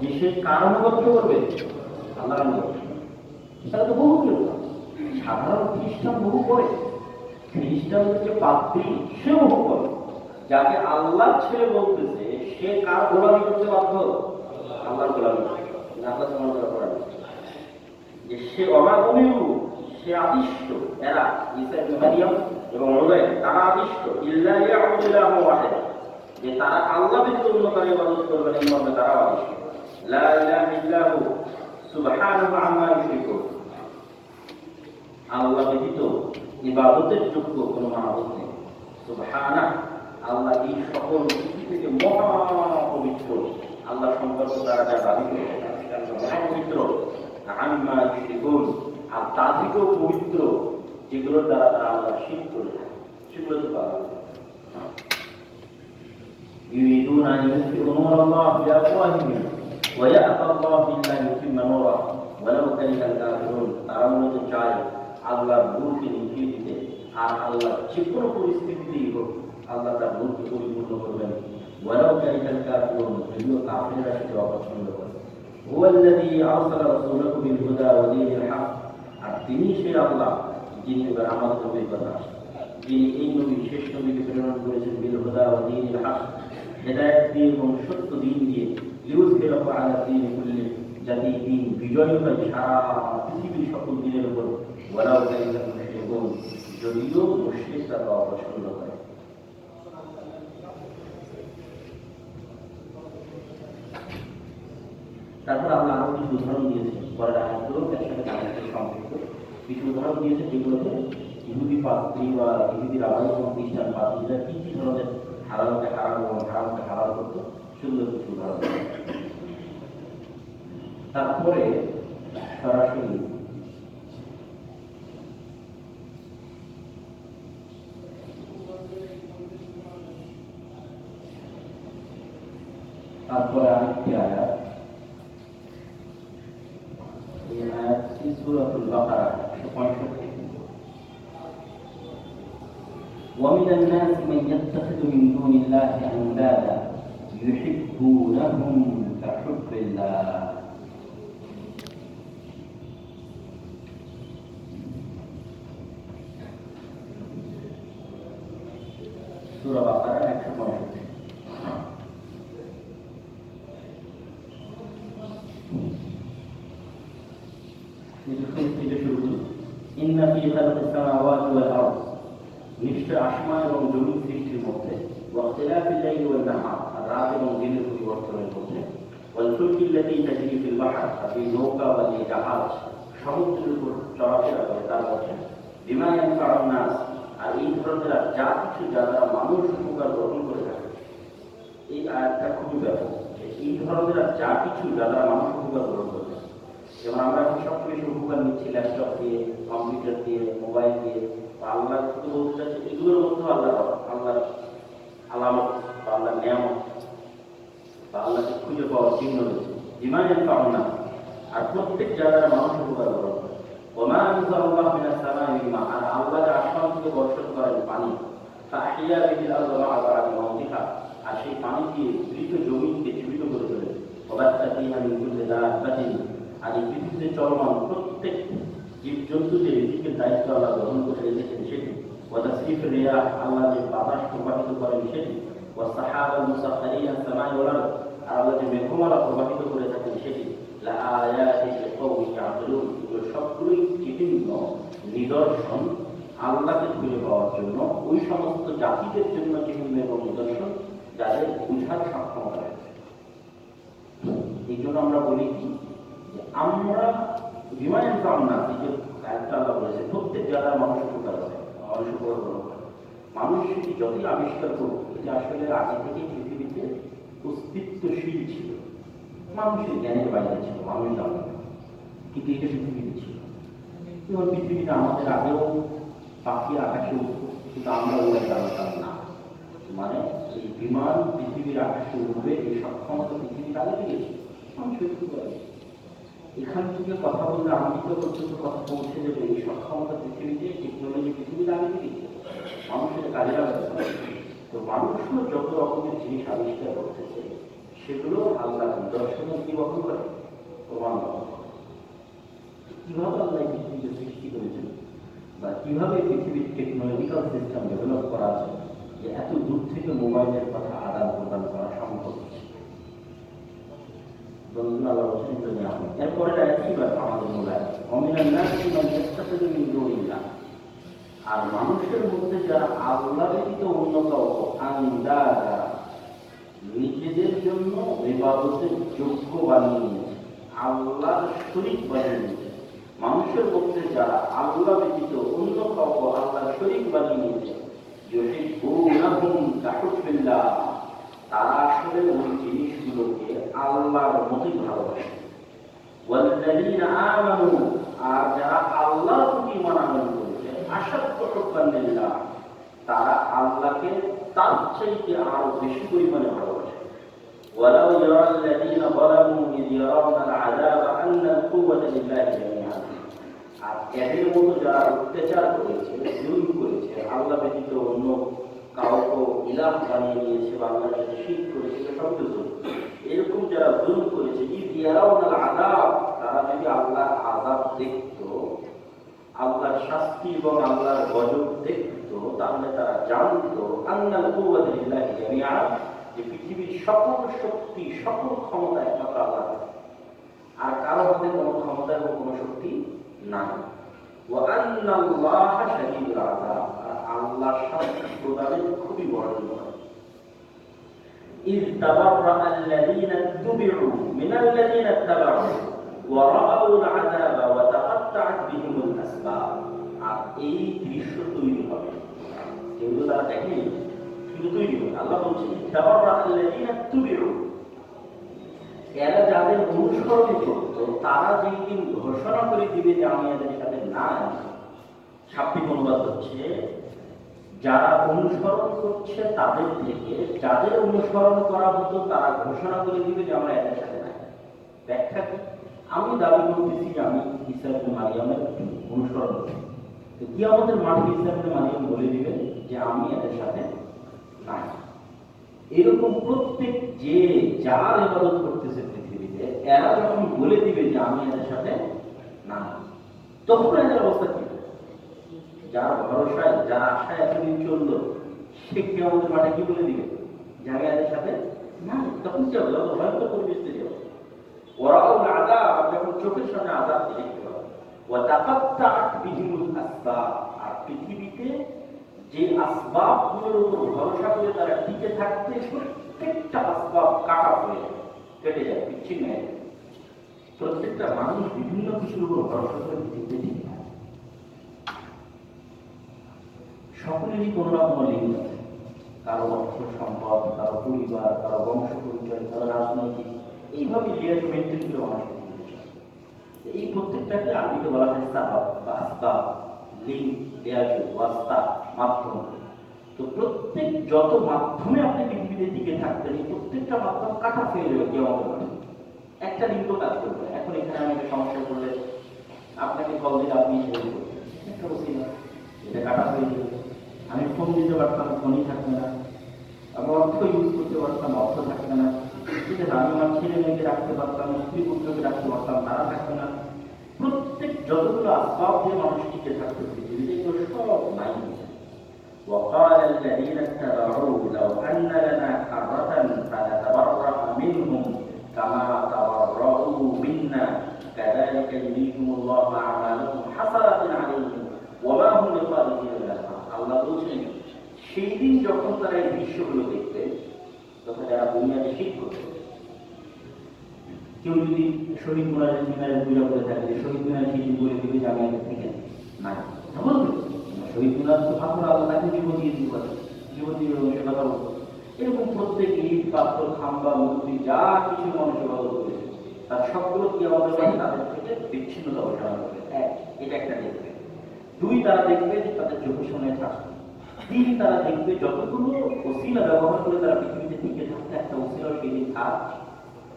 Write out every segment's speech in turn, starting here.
যে সে কার অনুগত্য করবে? আল্লাহর অনুগত্য। তাহলে তো বহু কেউ সাধারণ খ্রিস্টান বহু করে, খ্রিস্টানদের যে পাত্রী সে বহু করে, যাকে আল্লাহ ছেলে বলতেছে সে কার গোলামি করতে বাধ্য? আল্লাহর গোলামি। আল্লাহ সমালোচনা করা যে সে অবাগমিউ, সে আদিষ্ট, এরা ঈসা ইবনে মারইয়াম এবং উযাইর তারা আদিষ্ট, ইল্লা ইয়াবুদুল্লাহু ওয়াহিদা, যে তারা আল্লাহ ব্যতীত অন্য কারো ইবাদত করবে না, এই মর্মে তারা আদিষ্ট। লা ইলাহা ইল্লাহু সুবহানাহু আম্মা ইউশরিকুন, আল্লাহ ব্যতীত ইবাদতের যোগ্য কোনো মাবুদ নেই। সুবহানাহু, আল্লাহ এই সকল কিছু থেকে মহা পবিত্র। আল্লাহ সম্পর্কে তারা যা দাবি করে মহা পবিত্র। আম্মা ইউশরিকুন, আর তা থেকেও পবিত্র যেগুলোর দ্বারা তারা আল্লাহ শিরক করে থাকে, সেগুলো তো পাওয়া যায়। يريدون أن يطفئوا نور الله بأفواههم ويأبى الله إلا أن يتم نوره ولو كره الكافرون, তারা মূলত চায় আল্লাহর নূরকে নিভিয়ে দিতে, আর আল্লাহ যে কোনো পরিস্থিতিতেই হোক আল্লাহ তার নূরকে পরিপূর্ণ করবেন। ওয়ালাউ কারিহাল কাফিরুন, যদিও কাফিররা সেটা অপছন্দ করে। হুয়াল্লাযী আরসালা রাসূলাহু বিল হুদা ওয়া দীনিল হক, আর তিনি সেই আল্লাহ যিনি আমাদের নবীর কথা, যিনি এই নবী শেষ নবীকে প্রেরণ করেছেন বিল হুদা ওয়া দীনিল হক, হেদায়েত দিয়ে এবং সত্য দিন দিয়ে, লিউযহিরাহু আলা দীনি কুল্লি, যাতে দিন বিজয়ী হয় সারা পৃথিবীর সকল দিনের উপর। ওয়ালাউ কারিহাল মুশরিকুন, যদিও মুশরিকরা তা অপছন্দ করে। তারপর আল্লাহ আরো কিছু উদাহরণ দিয়েছে, পরের আয়াতগুলো একসাথে কানেক্টেড সম্পর্ক কিছু উদাহরণ দিয়েছে, যেগুলোতে ইহুদি পাত্রী বা ইহুদির আবাস এবং খ্রিস্টান পাত্রীরা কি কি ধরনের হারামকে হারাম এবং হারামকে হারাম করতো, সেগুলো কিছু উদাহরণ। তারপরে সরাসরি আরেকটি আয়াত, এই আয়াতটি সূরাতুল বাকারা 165। ومن الناس من يتخذ من دون الله أندادا يحبونهم كحب الله. সূরা বাকারা 165। ইন্না ফী খালকিস সামাওয়াতি ওয়াল আরদ, নিশ্চয় আসমান এবং জমিন সৃষ্টির মধ্যে, ওয়াখতিলাফিল লাইলি ওয়ান নাহার, রাত এবং দিনের পরিবর্তনের মধ্যে, ওয়াল ফুলকি আল্লাতী তাজরি ফিল বাহর, এই নৌকা বা যে জাহাজ সমুদ্রের উপর চলাফেরা করে তার মধ্যে, বিমা ইয়ানফাউন নাস, আর এই ধরনের যা কিছু যা দ্বারা মানুষ উপকার গ্রহণ করে থাকে। এই আয়াতটা খুবই ব্যাপক, এই ধরনের যা কিছু যা দ্বারা মানুষ উপকার গ্রহণ করে থাকে। যেমন আমরা এখন সব কিছু উপকার নিচ্ছি ল্যাপটপ দিয়ে, কম্পিউটার দিয়ে, মোবাইল দিয়ে, আল্লাহ শুধু বলতে চাচ্ছে এগুলোর মধ্যেও আল্লাহর আলামত বা আল্লাহর নিয়ামত বা আল্লাহকে খুঁজে পাওয়ার চিহ্ন রয়েছে। ইমানের পাওনা, আর প্রত্যেক জায়গায় মানুষ উপকার গ্রহণ করে। ওমা আনজালাল্লাহু মিনাস সামাই মা, আর আল্লাহ আসমান থেকে বর্ষণ করেন পানি, তাহিয়া বিল আরদি বা'দা মাউতিহা, আর সেই পানি দিয়ে মৃত জমিনকে জীবিত করে তোলে। ওয়াবাসা ফিহা মিন কুল্লি দাব্বাতিন, আর এই পৃথিবীতে চলমান প্রত্যেক জীবজন্তু যে রিজিকের দায়িত্ব আল্লাহ গ্রহণ করে রেখেছেন সেটি। ওয়াতাসরিফির রিয়াহ, আল্লাহ যে বাতাস প্রবাহিত করেন সেটি। ওয়াসসাহাবাল মুসাখখারিনা সামাই ওয়াল আরদ, আর আল্লাহ যে মেঘমালা প্রবাহিত করে থাকেন সেটি। লাআয়াতিন লিকাওমিন ইয়াকিলুন, এগুলো সবগুলোই বিভিন্ন নিদর্শন আল্লাহকে খুঁজে পাওয়ার জন্য, ওই সমস্ত জাতিদের জন্য বিভিন্ন এবং নিদর্শন যাদের বুঝার সক্ষমতা রয়েছে। এই জন্য আমরা বলি যে আমরা বিমানের কামনা যে একটা আল্লাহ বলেছে প্রত্যেক জায়গায় মানুষ উপকার করে, মানুষ উপকার গ্রহণ করে। মানুষ সেটি যতই আবিষ্কার করুক, এটা আসলে আগে থেকে পৃথিবীতে অস্তিত্বশীল ছিল, মানুষের জ্ঞানের বাইরে ছিল, মানুষ জানত, কিন্তু এটা পৃথিবীতে ছিল। যেমন পৃথিবীতে আমাদের আগেও পাখি আকাশে উঠত, কিন্তু আমরা ওরা জানতাম না। মানে এই বিমান পৃথিবীর আকাশে উঠবে এই সক্ষমতা পৃথিবীর আগে থেকে মানুষ শুরু করে। এখান থেকে কথা বললে আমেরিকা পর্যন্ত কথা পৌঁছে যাবে, এই সক্ষমতা পৃথিবীতে, টেকনোলজি পৃথিবীর আগে থেকে মানুষের কাজে লাগাতে পারে। তো মানুষও যত রকমের জিনিস আবিষ্কার করতেছে সেগুলো আল্লাহ নিদর্শনের কি বহন করে? প্রমাণ বহন করে। কিভাবে আল্লাহ এই পৃথিবীকে সৃষ্টি করেছেন বা কিভাবে পৃথিবীর টেকনোলজিক্যাল সিস্টেম ডেভেলপ করা আছে যে এত দূর থেকে মোবাইলের কথা আদান প্রদান করা সম্ভব। এরপরে আমাদের মোবাইল আর মানুষের মধ্যে যারা আল্লাহ ব্যতীত অন্য কাউকে নিজেদের জন্য ইবাদতের যোগ্য বানিয়ে নিয়েছে, আল্লাহর শরীক বানিয়ে নিয়েছে। মানুষের মধ্যে যারা আল্লাহ ব্যতীত অন্য কাউকে আল্লাহর শরীক বানিয়ে নিয়েছে, তারা আসলে ওই জিনিসগুলোকে আল্লাহর মতোই ভালোবাসে। ওয়াল্লাযীনা আমানু, আর যারা আল্লাহর প্রতি ঈমান আনয়ন করেছে, আশাদ্দু হুব্বান লিল্লাহ, তারা আল্লাহকে তার চাইতে আরো বেশি পরিমাণে ভালোবাসে। ওয়ালাউ ইয়ারাল্লাযীনা যালামু ইয ইয়ারাউনাল আযাবা আন্নাল কুওয়াতা লিল্লাহি জামিআন, আর এদের মতো যারা অত্যাচার করেছে, জুলম করেছে, আল্লাহ ব্যতীত অন্য কাউকে ইলাহ বানিয়ে নিয়েছে বা আল্লাহর সাথে শিরক করেছে, শব্দ এরকম যারা জুলম করেছে, ইয ইয়ারাউনাল আযাব, তারা যদি আল্লাহর আযাব দেখত, আল্লাহর শাস্তি এবং আল্লাহর গজব দেখত, তাহলে তারা জানতো আন্নাল কুওয়াতা লিল্লাহি জামিআন, যে পৃথিবীর সকল শক্তি সকল ক্ষমতা একমাত্র আল্লাহর, আর কারো হাতে কোনো ক্ষমতা এবং কোনো শক্তি নাই। ওয়া আন্নাল্লাহা শাদীদুল আযাব, আর আল্লাহ শাস্তি প্রদানের খুবই বড় বিপদ। ইয তাবাররাআল্লাযীনা তুবিউ মিনাল্লাযীনা ইত্তাবাউ ওয়া রাআউল আযাবা ওয়া তাকাত্তাআত বিহিমুল আসবাব, আর এই দৃশ্য তৈরি হবে, যেগুলো তারা দেখেনি শুধু তৈরি হবে। আল্লাহ বলছেন তাবাররাআল্লাযীনা তুবিউ, এরা যাদের অনুসরণ করত তারা যেই দিন ঘোষণা করে দিবে যে আমি এদের সাথে নাই, শাব্দিক অনুবাদ হচ্ছে যারা অনুসরণ করছে তাদের থেকে যাদের অনুসরণ করা হতো তারা ঘোষণা করে দিবে যে আমরা এদের সাথে নাই। ব্যাখ্যা কি? আমি দাবি করতেছি যে আমি ঈসা ইবনে মারইয়ামের অনুসরণ করি, তো কিয়ামতের মাঠে ঈসা ইবনে মারইয়াম বলে দিবে যে আমি এদের সাথে নাই। এরকম প্রত্যেক যে যার ইবাদত করতেছে পৃথিবীতে, এরা যখন বলে দিবে যে আমি এদের সাথে না, তখন এদের অবস্থা কি? যার ভরসায় যার আশায় এতদিন চললো, সে কিয়ামতের মাঠে কি বলে দিবে যে আমি এদের সাথে না, তখন কি হবে? ভয়ঙ্কর পরিবেশ তৈরি হবে। ওয়ারাউল আযাব, যখন চোখের সামনে আযাব দেখতে পাবে। ওয়া তাকাত্তাআত বিহিমুল আসবাব, আর পৃথিবীতে যে আসবাবগুলোর উপর ভরসা করে তারা টিকে থাকতে, প্রত্যেকটা আসবাব কাটা হয়ে যায়, কেটে যায়, বিচ্ছিন্ন হয়ে যায়। প্রত্যেকটা মানুষ বিভিন্ন কিছুর উপর ভরসা করে পৃথিবীতে টিকে থাকে। সকলেরই কোনো না কোনো লিঙ্ক আছে, কারো অর্থ সম্পদ, কারো পরিবার, কারো বংশ পরিচয়, কারো রাজনৈতিক, এইভাবে লেয়ার মেনটেন করে মানুষ। এই প্রত্যেকটাকে আরবিতে বলা হয় সাবাব বা আসবাব, লিঙ্ক, লেয়ার, ওয়াস্তা, মাধ্যম। তো প্রত্যেক যত মাধ্যমে আপনি পৃথিবীতে টিকে থাকতেন, এই প্রত্যেকটা মাধ্যম কাটা হয়ে যাবে কিয়ামতের মাঠে, একটা লিঙ্ক কাজ করবে। এখন এখানে আমি একটা সমস্যা করলে আপনাকে কল দিলে আপনি একটা বসি না, এটা কাটা হয়ে যাবে। আমি ফোন দিতে পারতাম, ফোনই থাকবে না। আমি অর্থ ইউজ করতে পারতাম, অর্থ থাকবে না। ঠিক আছে, আমি আমার ছেলে মেয়েকে রাখতে পারতাম, স্ত্রী পুত্রকে রাখতে পারতাম, তারা থাকবে না। প্রত্যেক যতগুলো আসবাব দিয়ে মানুষ টিকে থাকতে পৃথিবীতে, এগুলো সব নাই। وقال الذين اتبعوا لو أن لنا كرة فنتبرأ منهم كما تبرأوا منا كذلك يريكم الله أعمالكم حسرات عليهم وما هم بخارجين من النار। আল্লাহ বলছেন সেই দিন যখন তারা এই দৃশ্যগুলো দেখবে, তখন যারা দুনিয়াতে শিরক করবে, কেউ যদি শহীদ মিনারের পূজা করে থাকে, শহীদ মিনার সেই দিন বলে দিবে যে আমি এদের থেকে নাই, বলবে শহীদ মিনার তো ঠাকুর আল্লাহ তাকে জীবন দিয়ে দিতে পারে, জীবন দিয়ে সে কথা বলবো। এরকম প্রত্যেক ইট, পাথর, খাম্বা, মূর্তি যা কিছু মানুষ ইবাদত করেছে, তার সবগুলো কি আমাদের তাদের থেকে বিচ্ছিন্নতা ঘোষণা করবে। এক, এটা একটা দেখবে। দুই, তারা দেখবে যে তাদের চোখের সামনে থাকবে। তিন, তারা দেখবে যতগুলো ওসিলা ব্যবহার করে তারা পৃথিবীতে টিকে থাকতে, একটা ওসিলা সেই দিন কাজ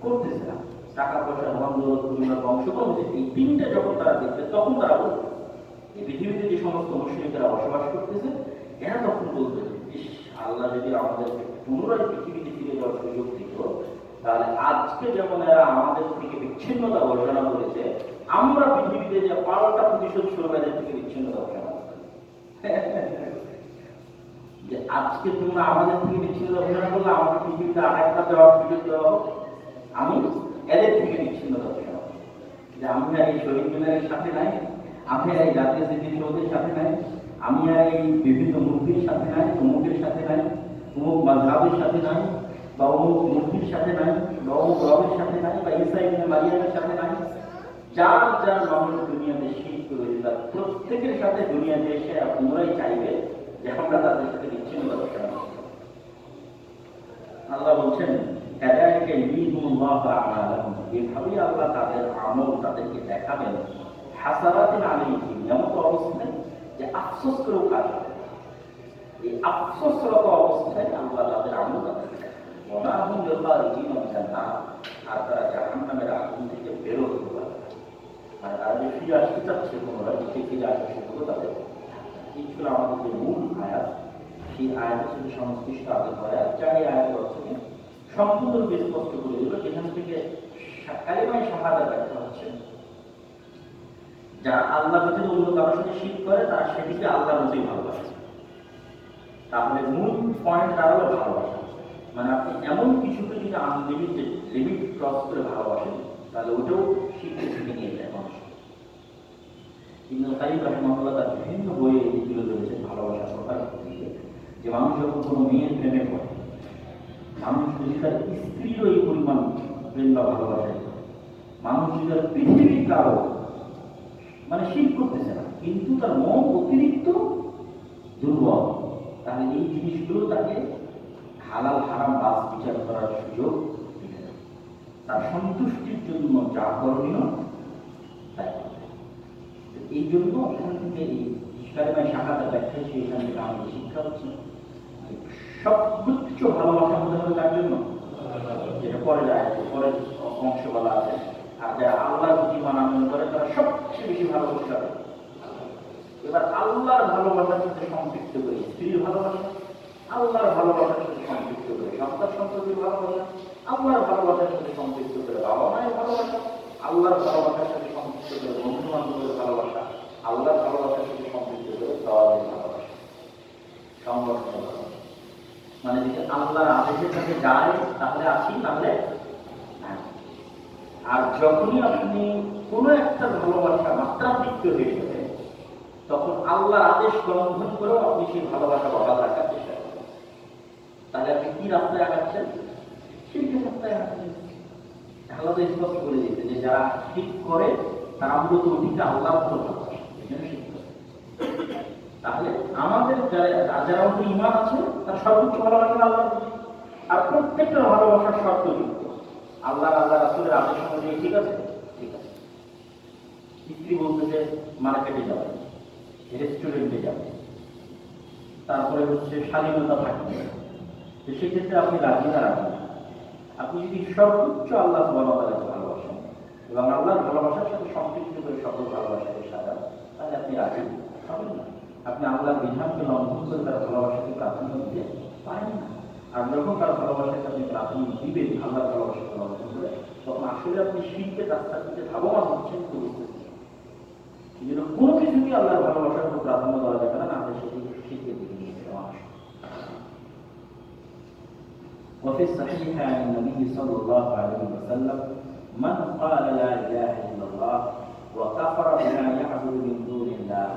করতেছে না, টাকা পয়সা, ধন দৌলত, পরিবার, বংশ কমছে। এই তিনটা যখন তারা দেখবে, তখন তারা বলবে, এই পৃথিবীতে যে সমস্ত মুসলিমেরা বসবাস করতেছে, এরা তখন বলবে ইস, আল্লাহ যদি আমাদের পুনরায় পৃথিবীতে ফিরে যাওয়ার সুযোগ দিত, তাহলে আজকে যেমন এরা আমাদের থেকে বিচ্ছিন্নতা ঘোষণা করেছে, আমরা পৃথিবীতে যে পাল্টা প্রতিশোধ শুরু এদের থেকে বিচ্ছিন্নতা ঘোষণা করেছি। যে আজকে তোমরা আমাদের থেকে বিচ্ছিন্নতা ঘোষণা করলে আমাকে পৃথিবীতে আর একটা দেওয়ার সুযোগ দেওয়া হোক, আমি এদের থেকে বিচ্ছিন্নতা ঘোষণা করি যে আমি আর এই শহীদ মিনারের সাথে নাই, আমি আর এই জাতীয় স্মৃতিসৌধের সাথে নাই, আমি আর এই বিভিন্ন মূর্তির সাথে নাই, অমুকের সাথে নাই, অমুক মাযহাবের সাথে নাই, বা অমুক মূর্তির সাথে নাই, বা অমুক রবের সাথে নাই, বা ঈসা ইবনে মারিয়ামের সাথে নাই। যার যার মানুষ দুনিয়াতে শিরক করেছে তার প্রত্যেকের সাথে দুনিয়াতে এসে পুনরায় চাইবে যে আমরা তাদের সাথে বিচ্ছিন্ন ঘোষণা করি। আল্লাহ বলছেন কাযালিকা ইউরিহিমুল্লাহু আ'মালাহুম, এভাবেই আল্লাহ তাদের আমল তাদেরকে দেখাবেন হাসারাতিন আলাইহিম, এমন অবস্থায় যে আফসোস করেও কাজ হবে। এই আফসোসরত অবস্থায় আল্লাহ তাদের আমল তাদেরকে দেখাবেন। ওয়া মা হুম বিখারিজিন মিনান নার, আর তারা জাহান্নামের আগুন থেকে বের হতে পারবে না। মানে তারা যে ফিরে আসতে চাচ্ছে পুনরায়, সেই ফিরে আসার সুযোগ তাদের। এই ছিল আমাদের যে মূল আয়াত, সেই আয়াতের সাথে সংশ্লিষ্ট আগের আয়াত, চারি আয়াতের অর্থকে সম্পূর্ণরূপে স্পষ্ট করে দিল। যেখান থেকে কালিমায়ে শাহাদাত ব্যাখ্যা হচ্ছে যারা আল্লাহ ব্যতীত অন্য কারোর সাথে শিরক করে তারা সেটিকে আল্লাহর মতোই ভালোবাসে। তাহলে মূল পয়েন্ট দাঁড়ালো ভালোবাসা। মানে আপনি এমন কিছুকে যদি আনলিমিটেড লিমিট ক্রস করে ভালোবাসেন তাহলে ওটাও শিরকের দিকে নিয়ে যায় মানুষ। ইবনে কাইয়িম রাহিমাহুল্লাহ তার বিভিন্ন বইয়ে এই তুলে ধরেছেন ভালোবাসা প্রকার দিকে, যে মানুষ যখন কোনো মেয়ের প্রেমে পড়ে, মানুষ যদি তার স্ত্রীরও এই পরিমাণ প্রেম বা ভালোবাসায়, মানুষ যদি তার পৃথিবীর কারো মানে শিরক করতেছে না কিন্তু তার মন অতিরিক্ত দুর্বল, তাহলে এই জিনিসগুলো তাকে হালাল হারাম বাস বিচার করার সুযোগ দিতে হবে। তার সন্তুষ্টির জন্য যা করণীয় তাই করবে। এই জন্য এখান থেকে এই কালিমায়ে শাহাদাত ব্যাখ্যা সেখান থেকে আমাদের শিক্ষা হচ্ছে সর্বোচ্চ ভালোবাসা হতে হবে তার জন্য, যেটা পরে যায় পরের অংশ বলা আছে। আর যারা আল্লাহর প্রতি মানামন করে তারা সবচেয়ে বেশি ভালোবাসতে হবে। এবার আল্লাহর ভালোবাসার সাথে সম্পৃক্ত করে স্ত্রীর ভালোবাসা, আল্লাহর ভালোবাসার সাথে সম্পৃক্ত করে সন্তান সন্ততির ভালোবাসা, আল্লাহর ভালোবাসার সাথে সম্পৃক্ত করে বাবা মায়ের ভালোবাসা, আল্লাহর ভালোবাসার সাথে সম্পৃক্ত করে বন্ধু বান্ধবের ভালোবাসা, আল্লাহর ভালোবাসার সাথে সম্পৃক্ত করে দেওয়ালের ভালোবাসা, সংগঠনের ভালোবাসা। মানে যদি আল্লাহর আদেশের সাথে যায় তাহলে আসি, তাহলে আর যখনই আপনি কোনো একটা ভালোবাসা মাত্রাতিরিক্ত হয়ে যাবে তখন আল্লাহর আদেশ লঙ্ঘন করেও আপনি সেই ভালোবাসা বহাল রাখার চেষ্টা করবেন। তাহলে আপনি কি রাস্তায় আগাচ্ছেন? শিরকের রাস্তায় আগাচ্ছেন। আল্লাহ তো স্পষ্ট করে দিয়েছে যে যারা শিরক করে তারা মূলত অধিকে আল্লাহর উপর ভালোবাসে, এই জন্য শিরক করে। তাহলে আমাদের যারা উপর ঈমান আছে তার সর্বোচ্চ ভালোবাসা আল্লাহর প্রতি, আর প্রত্যেকটা ভালোবাসার শর্তযুক্ত। আল্লাহ রাসূলের আদেশ অনুযায়ী ঠিক আছে, ঠিক আছে। স্ত্রী বলতেছে মার্কেটে যাবে, রেস্টুরেন্টে যাবে, তারপরে হচ্ছে স্বাধীনতা থাকবে, তো সেক্ষেত্রে আপনি রাজি না রাখবেন। আপনি যদি সর্বোচ্চ আল্লাহ সুবহানাহু ওয়া তাআলাকে ভালোবাসেন এবং আল্লাহর ভালোবাসার সাথে সম্পৃক্ত করে সকল ভালোবাসাকে সাজান, তাহলে আপনি রাজি হবেন না। আপনি আল্লাহর বিধানকে লঙ্ঘন করে তার ভালোবাসাকে প্রাধান্য দিতে পারেন না। আর যখন তার ভালোবাসাকে আপনি প্রাধান্য দিবেন আল্লাহর ভালোবাসাকে লঙ্ঘন করে, তখন আসলে আপনি শিরকের রাস্তা দিতে ধাবমান হচ্ছেন, বুঝতেছেন। এই জন্য কোনো কিছুকে আল্লাহর ভালোবাসার উপর প্রাধান্য দেওয়া যাবে না, আমাদের সেটি শিরকের দিকে নিয়ে যাবে মানুষ। وفي الصحيح عن النبي صلى الله عليه وسلم من قال لا اله الا الله وكفر بما يعبد من دون الله,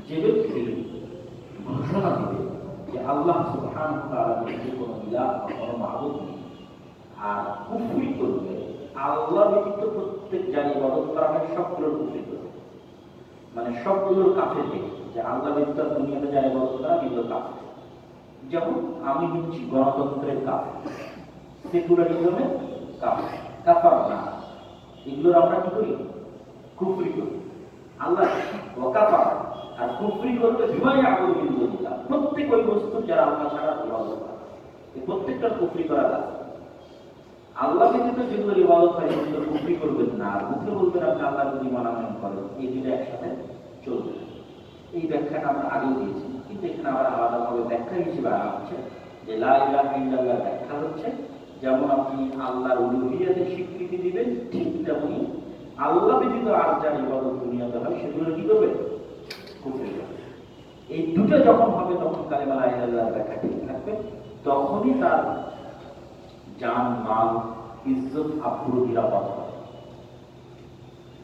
যে ব্যক্তি ঘোষণা দিবে যে আল্লাহ সুবহানাহু ওয়া তাআলা ব্যতীত কোনো ইলাহ বা কোনো মাবুদ নেই, আর কুফরি করবে আল্লাহ ব্যতীত প্রত্যেক যার ইবাদত করা হয় সবগুলোর কুফরি করবে, মানে সবগুলোর কাফের দিকে, যে আল্লাহ ব্যতীত দুনিয়াতে যার ইবাদত করা এগুলো কাফের। যেমন আমি হচ্ছি গণতন্ত্রের কাফের, সেকুলারিজমের কাফের, কাফার না, এগুলোর আমরা কি করি? কুফরি করি। আল্লাহ ওয়াকাফার আর কুফরি করবে বিমাই আগুন বিন্দু দিলাম, প্রত্যেক ওই বস্তু যারা আল্লাহ ছাড়া ইবাদত করে এই প্রত্যেকটার কুফরি করা লাগে। আল্লাহ ব্যতীত যেগুলোর ইবাদত হয় সেগুলো কুফরি করবেন না, আর মুখে বলবেন আপনি আল্লাহর প্রতি মানামেন করেন, এই দুটো একসাথে চলবে। এই ব্যাখ্যাটা আমরা আগেও দিয়েছি, কিন্তু এখানে আবার আলাদাভাবে ব্যাখ্যা হিসেবে আনা হচ্ছে যে লা ইলাহা ইল্লাল্লাহ ব্যাখ্যা হচ্ছে যেমন আপনি আল্লাহর উলুহিয়াতের স্বীকৃতি দিবেন, ঠিক তেমনি আল্লাহ ব্যতীত আর যার ইবাদত দুনিয়াতে হয় সেগুলো কি করবে? কুফরি করবে। এই দুটো যখন হবে তখন কালিমা লা ইলাহা ইল্লাল্লাহ ব্যাখ্যা ঠিক থাকবে, তখনই তার জান, মাল, ইজ্জত, আব্রু নিরাপদ হবে,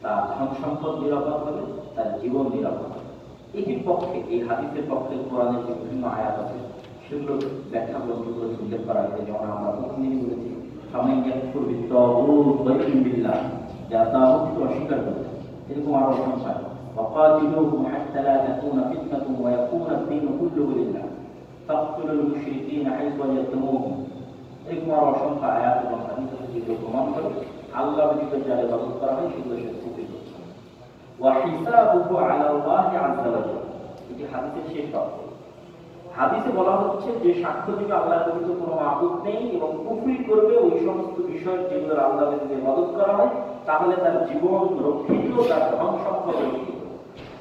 তার ধন সম্পদ নিরাপদ হবে, তার জীবন নিরাপদ হবে। এটির পক্ষে, এই হাদিসের পক্ষে কোরআনের যে বিভিন্ন আয়াত আছে সেগুলো ব্যাখ্যা গ্রন্থগুলো উল্লেখ করা হয়েছে। যেমন আমরা প্রথমদিনই বলেছি, ফামান ইয়াকফুর বিত-তাগুত ওয়া ইউমিন বিল্লাহ, যারা তাগুতকে অস্বীকার করে, এরকম আরো অসংখ্য আয়াত। ওয়াকাতিলুহুম হাত্তা লা তাকুনা ফিতনাতুন ওয়া ইয়াকুনা আদ-দীনু কুল্লুহু লিল্লাহ ফাকতুলুল মুশরিকিনা হাইথু ওয়াজাদতুমুহুম। এরকম আরো অসংখ্য আয়াত এবং হাদিস আছে যেগুলো প্রমাণ করে আল্লাহ ব্যতীত যারা ইবাদত করা হয় সেগুলো সে কুফরি করছে। ওয়া হিসাবুহু আলা আল্লাহি আযজা ওয়া জাল্লা, এটি হাদিসের শেষ বাক্য। হাদিসে বলা হচ্ছে যে সাক্ষ্য দিবে আল্লাহর ব্যতীত কোনো মাবুদ নেই এবং কুফরি করবে ওই সমস্ত বিষয় যেগুলো আল্লাহ ব্যতীত ইবাদত করা হয়, তাহলে তার জীবন রক্ষিত, তার ধন সম্পদ রক্ষিত,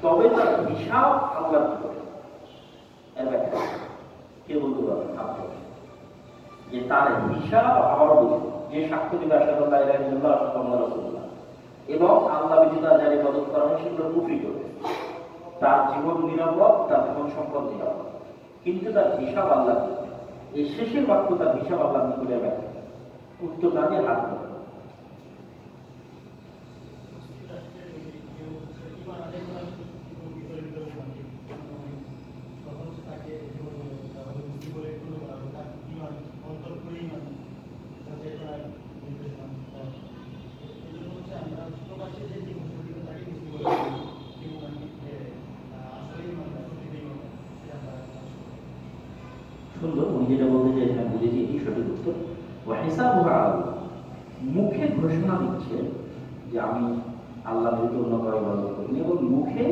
তবে তার হিসাব আল্লাহ দিবে। এর ব্যাখ্যা কে বলতে পারবেন? আপনি যে তার হিসাব আবারও বুঝবে, যে সাক্ষ্য দিবে আশহাদু আল্লা ইলাহা ইল্লাল্লাহ ওয়া আশহাদু আন্না রাসূলুল্লাহ এবং আল্লাহ ব্যতীত যারা ইবাদত করা হয় সেগুলো কুফরি করবে, তার জীবন নিরাপদ, তার ধন সম্পদ নিরাপদ, কিন্তু তার হিসাব আল্লাহ দিবে। এই শেষের বাক্য তার হিসাব আল্লাহ নিকটে ব্যাখ্যা, উত্তর না দিয়ে হাত ধরে। সুন্দর, উনি যেটা বলতে চাইছেন বুঝেছি, এই সঠিক উত্তর। হিসাবুহু আলা আল্লাহ, মুখে ঘোষণা দিচ্ছে যে আমি আল্লাহ ব্যতীত অন্য কারো ইবাদত করি না, এবং মুখে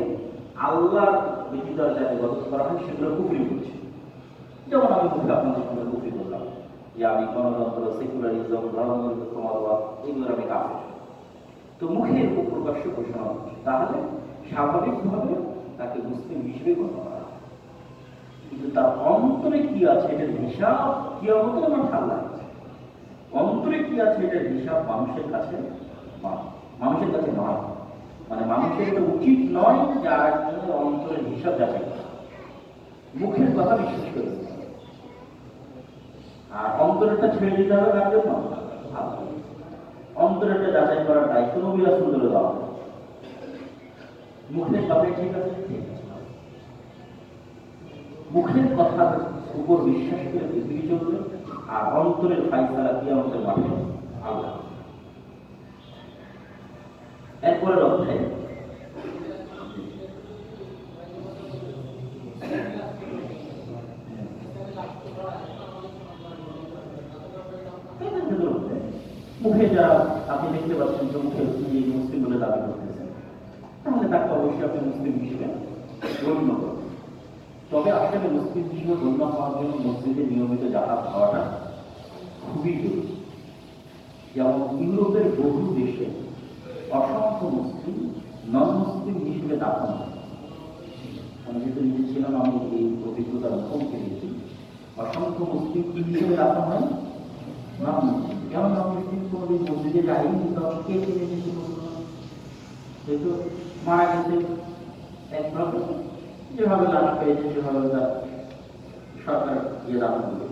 আল্লাহর ব্যতীত যারা ইবাদত করা হয় সেগুলো কুফরি করছে। যেমন আমি মুখে আপনাদের সঙ্গে কুফরি করলাম যে আমি গণতন্ত্র, সেকুলারিজম, ধর্মনিরপেক্ষতাবাদ এগুলো আমি কাফের, তো মুখে এরকম প্রকাশ্য ঘোষণা হচ্ছে, তাহলে স্বাভাবিকভাবে তাকে মুসলিম হিসেবে গণ্য করা হয়। কিন্তু তার অন্তরে কি আছে এটার হিসাব কিয়ামতের মাঠে আল্লাহ আছে। অন্তরে কি আছে এটার হিসাব মানুষের কাছে নয়, মানে মানুষের এটা উচিত নয় যে আরেকজনের অন্তরের হিসাব যাচাই করা। মুখের কথা বিশ্বাস করে আর অন্তরেরটা ছেড়ে দিতে হবে কার জন্য? অন্তরেরটা যাচাই করার দায়িত্ব নবী রাসূলদের দেওয়া হবে। মুখের কথাই ঠিক আছে, ঠিক আছে, মুখের কথার উপর বিশ্বাস করে পৃথিবী চলবে, আর অন্তরের ফায়সালা কিয়ামতের মাঠে আল্লাহ। এরপরের অধ্যায়ে মুখে যারা আপনি দেখতে পাচ্ছেন যে মুখে মুসলিম বলে দাবি করতেছেন, তাহলে তাকে অবশ্যই আপনি মুসলিম হিসেবে গণ্য করবেন। তবে আসলে মুসলিম হিসেবে গণ্য হওয়ার জন্য মসজিদে নিয়মিত যাতায়াত হওয়াটা খুবই জরুরি। যেমন ইউরোপের বহু দেশে অসংখ্য মুসলিম নন মুসলিম হিসেবে দাফন হয়। আমি যেহেতু নিজে ছিলাম, আমি এই অভিজ্ঞতার মুখোমুখি দিয়েছি। অসংখ্য মুসলিম কি হিসেবে দাফন হয়? নন মুসলিম। যেমন নন মুসলিম কোনোদিন মসজিদে যায়নি, তখন কে চিনে গেছে যেহেতু মারা গেছে একভাবে, যেভাবে লাশ পেয়েছে সেভাবে তার সরকার গিয়ে দাফন করে।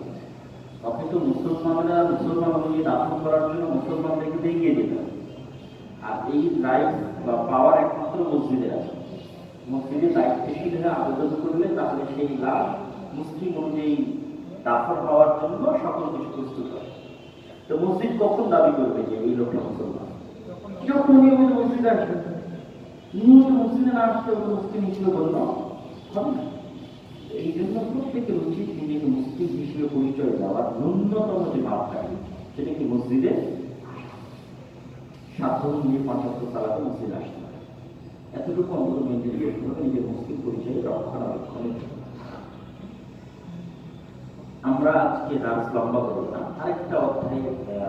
অথচ মুসলমানরা মুসলমান অনুযায়ী দাফন করার জন্য মুসলমানদেরকে এগিয়ে যেতে হবে। আর এই রাইট বা পাওয়ার একমাত্র মসজিদের আছে। মসজিদে দায়িত্বশীল হয়ে আবেদন করলে তাহলে সেই লাশ মুসলিম অনুযায়ী দাফন হওয়ার জন্য সকল কিছু প্রস্তুত হয়। তো মসজিদ কখন দাবি করবে যে এই লোকটা মুসলমান? যখন নিয়মিত মসজিদে আসবে। নিয়মিত মসজিদে না আসতে ওটা মুসলিম হিসেবে গণ্য হবে না। এই জন্য প্রত্যেকের উচিত নিজেকে মুসলিম হিসেবে পরিচয় দেওয়ার ন্যূনতম যে মাপকাঠি, সেটা কি মসজিদে সাধারণ নিয়ে 75 সালাতে মসজিদে আসতে হবে। এতটুকু অন্তত মেনটেন করতে হবে নিজের মুসলিম পরিচয়ে রক্ষণাবেক্ষণের জন্য। আমরা আজকে দাস লম্বা করব না, আরেকটা অধ্যায়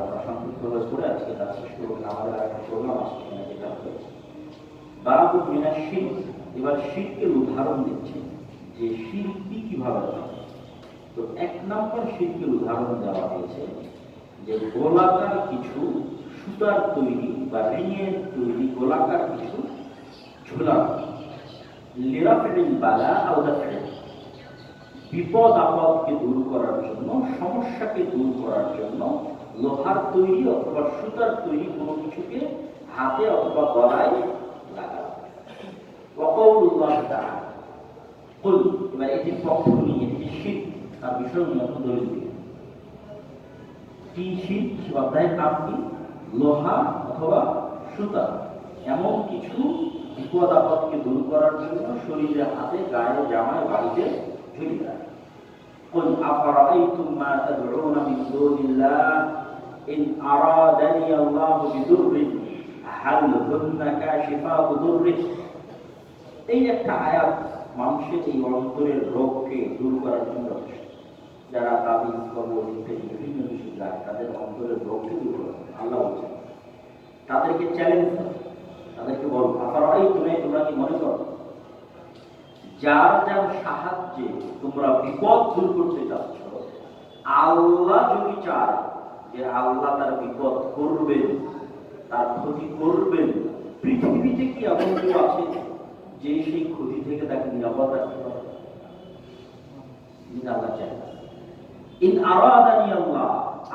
আমরা সংক্ষিপ্তভাবে করে আজকে দাস শেষ করব। আমাদের আরেকটা প্রোগ্রাম আসছে যেটা হচ্ছে বাবু মিনাশ শিরক। এবার শিরকের উদাহরণ দিচ্ছে যে শিরক কিভাবে হয়। তো এক নম্বর শিরকের উদাহরণ দেওয়া হয়েছে যে গোলাকার কিছু সুতার তৈরি বা রিঙের তৈরি গোলাকার কিছু ঝোলানো লিরাফিল বালা আওদাফিল, বিপদ আপদকে দূর করার জন্য, সমস্যাকে দূর করার জন্য লোহার তৈরি অথবা সুতার তৈরি কোনো কিছুকে হাতে অথবা গলায় লাগানো। ওয়াকাউলুল্লাহ তাআলা কুল, এবার এটি পক্ষ নিয়ে এটি শিরক তার বিষয় নিয়ে আপনি দলিল দিবেন। কি শিরক? সে অধ্যায়ের নাম কি? লোহা অথবা সুতা এমন কিছু বিপদ আপদকে দূর করার জন্য শরীরে, হাতে, গায়ে, জামায়, বাড়িতে ঝুলিয়ে রাখে। قل أفرأيتم ما تدعون من دون الله إن أرادني الله بضر هل هن كاشفات ضره। এই একটা আয়াত মানুষের এই অন্তরের রোগকে দূর করার জন্য, যারা তাবিজ কবর ইত্যাদি বিভিন্ন কিছু যায় তাদের অন্তরের রোগকে দূর করে আল্লাহ বলছেন। তাদেরকে চ্যালেঞ্জ করে, তাদেরকে বল তোমরা কি মনে করো যার যার সাহায্যে তোমরা বিপদ দূর করতে যাচ্ছ, আল্লাহ যদি চায় যে আল্লাহ তার বিপদ করবেন, তার ক্ষতি করবেন, পৃথিবীতে কি এমন কেউ আছে যে সেই ক্ষতি থেকে তাকে নিরাপদ রাখতে পারে? আল্লাহ চায়। ইন আরাদানি আল্লাহ,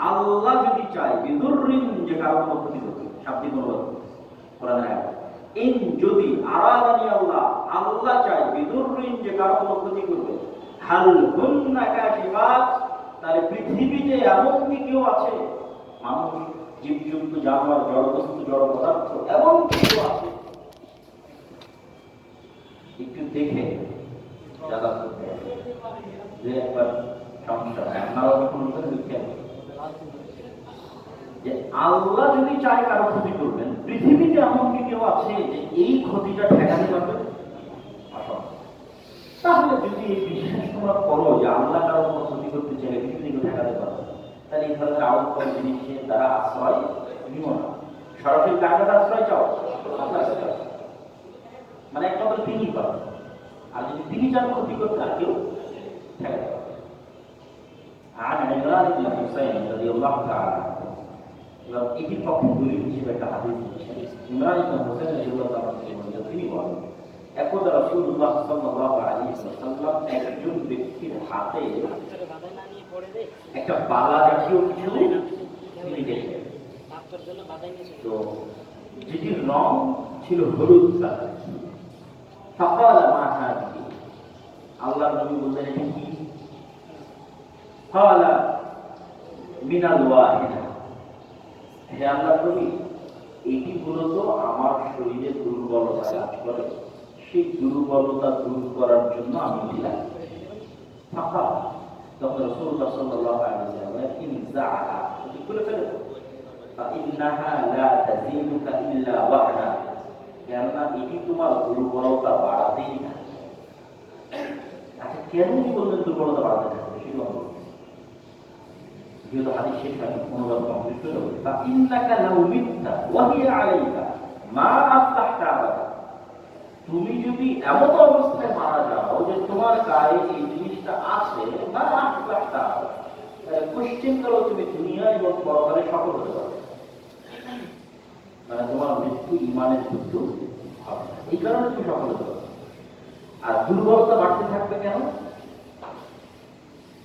আল্লাহ যদি চায়, বিদুররিন যে কারো কোনো ক্ষতি করবে, শাব্দিক অনুবাদ কোরআনের আয়াত। ইন যদি আরাদানি আল্লাহ, আল্লাহ চায়, বিদুররিন যে কারো কোনো ক্ষতি করবে, হাল হুন্না কাশিফাত, তার পৃথিবীতে এমন কি কেউ আছে, মানুষ, জীবজন্তু, জানোয়ার, জড়বস্তু, জড় পদার্থ, এমন কি কেউ আছে? একটু দেখে যারা যে একবার সমস্যা আপনারাও যখন লিখে যে আল্লাহ যদি চায় কারো ক্ষতি করবেন, পৃথিবীতে এমন কি কেউ আছে যে এই ক্ষতিটা ঠেকাতে পারবে? তাহলে যদি এই বিশ্বাস তোমরা করো যে আল্লাহ কারো কোনো ক্ষতি করতে চাইলে পৃথিবীকে ঠেকাতে পারবে, তাহলে এই ধরনের আউট করা জিনিসের দ্বারা আশ্রয় নিও না। সরাসরি কার কাছে আশ্রয় চাও? আল্লাহর কাছে। মানে একমাত্র তিনি পাবেন, আর যদি তিনি চান ক্ষতি করতে আর কেউ ঠেকাতে পারবে। আর ইমরান ইবনে হুসাইন রাদিয়াল্লাহু তাআলা এটির পক্ষে দলিল হিসেবে একটা হাদিস দিচ্ছেন। ইমরান ইবনে হুসাইন রাদিয়াল্লাহু তাআলা তিনি বলেন, একদা রাসূলুল্লাহ সাল্লাল্লাহু আলাইহি ওয়াসাল্লাম একজন ব্যক্তির হাতে একটা বালা জাতীয় কিছু তিনি দেখলেন, তো যেটির রং ছিল হলুদ কালার। ফাকালা মা হাযিহি, আল্লাহর নবী বললেন এটা কি? ফাকালা মিনাল ওয়াহিদা, হে আল্লাহর নবী, এটি মূলত আমার শরীরে দুর্বলতা কাজ করে, সেই দুর্বলতা দূর করার জন্য আমি দিলাম। তখন রাসূলুল্লাহ সাল্লাল্লাহু আলাইহি ওয়াসাল্লাম ইনজাআহা, এটি খুলে ফেলে, ফাইন্নাহা লা তাযীদুকা ইল্লা ওয়াহদা, কেননা এটি তোমার দুর্বলতা বাড়াতেই না। আচ্ছা, কেন বললেন দুর্বলতা বাড়াতে থাকবে? সেটা যেহেতু হাদিস শেষ হয়, অনুবাদ কমপ্লিট হয়ে যাবে। ফাইন্নাকা লাউ মিত্তা ওয়া হিয়া আলাইকা মা আফলাহতা আবাদা, তুমি যদি এমন অবস্থায় মারা যাও যে তোমার গায়ে এই জিনিসটা আছে, মা আফলাহতা আবাদা, কোশ্চেন করো তুমি দুনিয়া এবং পরকালে সফল হতে পারবে, মানে তোমার মৃত্যু ইমানের মৃত্যু হবে না, এই কারণে তুমি সফল হতে পারবে। আর দুর্বলতা বাড়তে থাকবে কেন?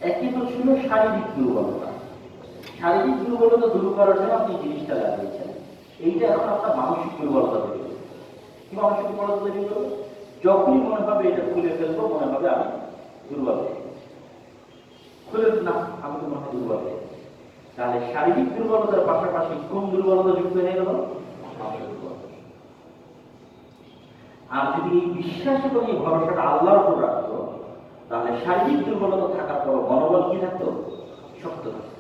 একই তো ছিল শারীরিক দুর্বলতা, শারীরিক দুর্বলতা দূর করার জন্য আপনি জিনিসটা লাগিয়েছেন, এইটা এখন আপনার মানসিক দুর্বলতা তৈরি করবে। কি মানসিক দুর্বলতা তৈরি করবে? যখনই মনে হবে এটা খুলে ফেলবো, মনে হবে আমি দুর্বল, খুলে না আমি তো মনে হয় দুর্বল। তাহলে শারীরিক দুর্বলতার পাশাপাশি কোন দুর্বলতা যুক্ত হয়ে গেল? আর যদি এই বিশ্বাস এবং এই ভরসাটা আল্লাহর উপর রাখতো, তাহলে শারীরিক দুর্বলতা থাকার পর মনোবল কি থাকতো? শক্ত থাকতো।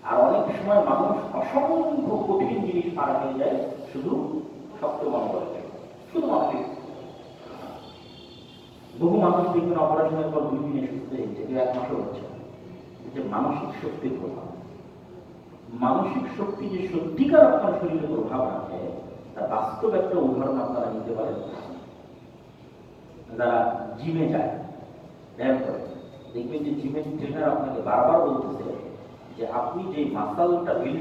আর অনেক সময় মানুষ অসংখ্য কঠিন জিনিস পার হয়ে যায় শুধু শক্ত মনোবল, শুধু মানসিক। বহু মানুষ দেখবেন অপারেশনের পর 2 দিনে সুস্থ হয়েছে, 1 মাসও হচ্ছে। যে মানসিক শক্তির প্রভাব, মানসিক শক্তি যে সত্যিকার আপনার শরীরে প্রভাব রাখে, তার বাস্তব একটা উদাহরণ আপনারা নিতে পারেন। যারা জিমে যায়, ব্যায়াম করে, দেখবেন যে জিমের ট্রেনার আপনাকে বারবার বলতেছে যে আপনি যে মাসালটা বিল্ড